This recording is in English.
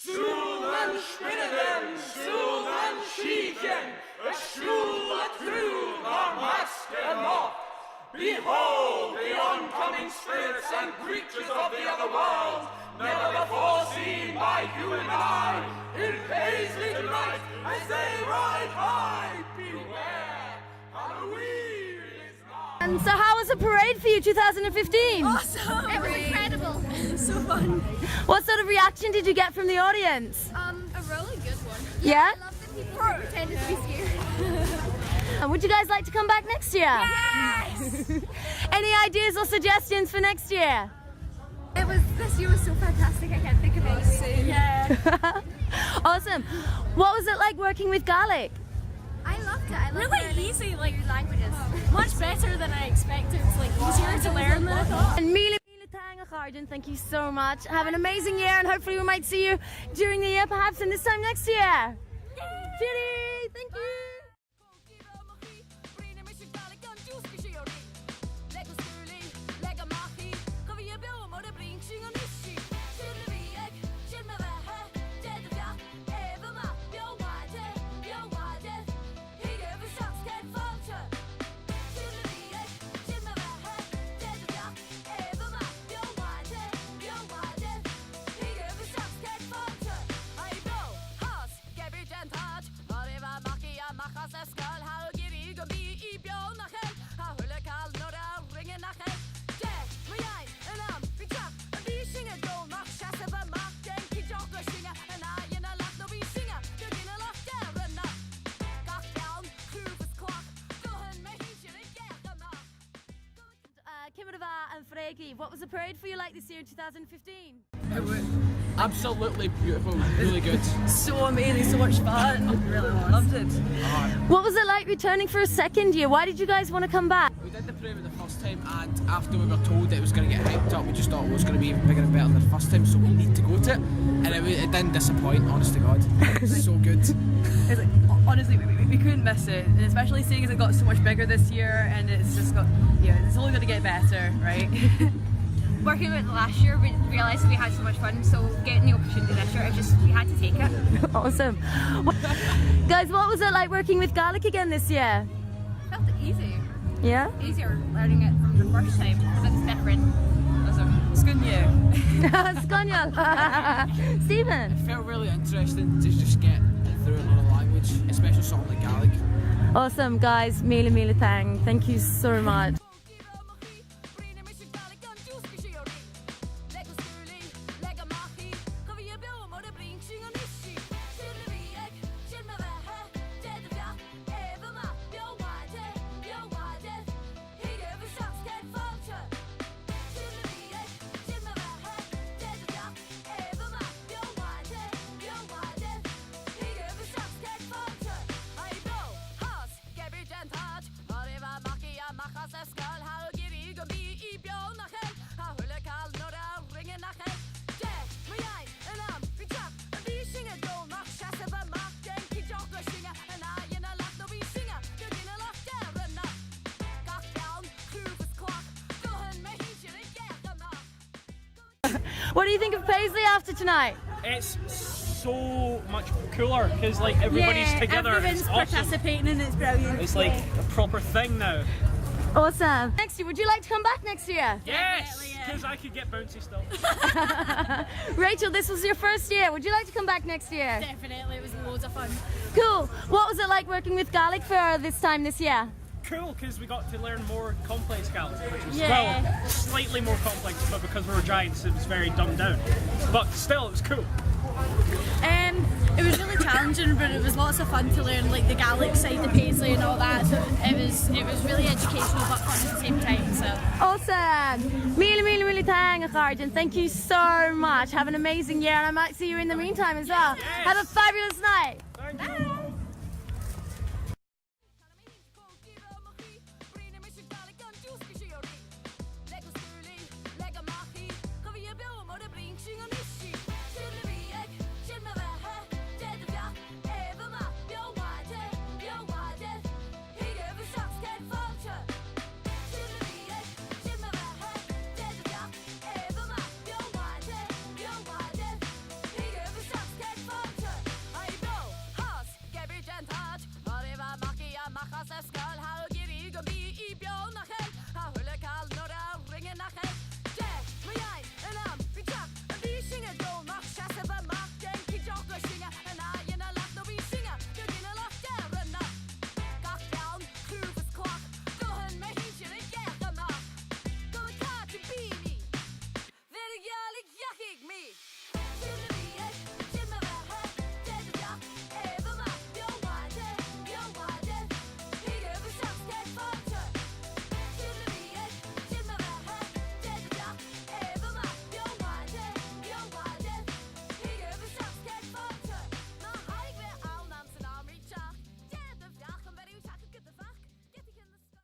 Sulen spinnen, sulen schieken, a shula through our master moth. Behold the oncoming spirits and creatures of the other world, never before seen by you and I, in Paisley tonight, as they ride high. Beware, Halloween is nigh. And so how was the parade for you 2015? Awesome! It was incredible. So fun. What sort of reaction did you get from the audience? A really good one. Yeah? I love that people pretended to be scared. And would you guys like to come back next year? Yes! Any ideas or suggestions for next year? This year was so fantastic, I can't think of anything. Yeah. Awesome. What was it like working with Gaelic? I loved it. I loved Really learning easy, like languages. much better than I expected. It's like easier to learn than I thought. And Ealaín, thank you so much. Have an amazing year and hopefully we might see you during the year, perhaps, and this time next year. Cheery, thank you. And Sráide, what was the parade for you like this year in 2015? It was absolutely beautiful, really good. So amazing, so much fun. Really loved it. What was it like returning for a second year? Why did you guys want to come back? We did the parade the first time, and after we were told that it was going to get hyped up, we just thought it was going to be even bigger and better than the first time, so we need to go to it. And it didn't disappoint, honest to God. It was so good. It's like, honestly, we couldn't miss it, and especially seeing as it got so much bigger this year, and it's just got, it's only going to get better, right? Working with it last year, we realised we had so much fun, so getting the opportunity this year, we had to take it. Awesome. Guys, what was it like working with Gaelic again this year? I felt it easy. Yeah? Easier learning it from the first time, because it's different. Scunnial. Stephen? It felt really interesting to just get through another language, especially something like Gaelic. Awesome, guys. Mila thang. Thank you so much. What do you think of Paisley after tonight? It's so much cooler because like everybody's together. Everyone's it's awesome. participating and it's brilliant. It's like a proper thing now. Awesome. Next year, would you like to come back next year? Yes, because I could get bouncy still. Rachel, this was your first year. Would you like to come back next year? Definitely, it was loads of fun. Cool. What was it like working with Gaelic for this time this year? Cool, because we got to learn more complex Gaelic, which was well, slightly more complex, but because we were giants, it was very dumbed down. But still, it was cool. It was really challenging, but it was lots of fun to learn like the Gaelic side of Paisley and all that. So it was really educational but fun at the same time. So awesome. Mila Dátheangach, and thank you so much. Have an amazing year, and I might see you in the meantime as well. Have a fabulous night. Thank you.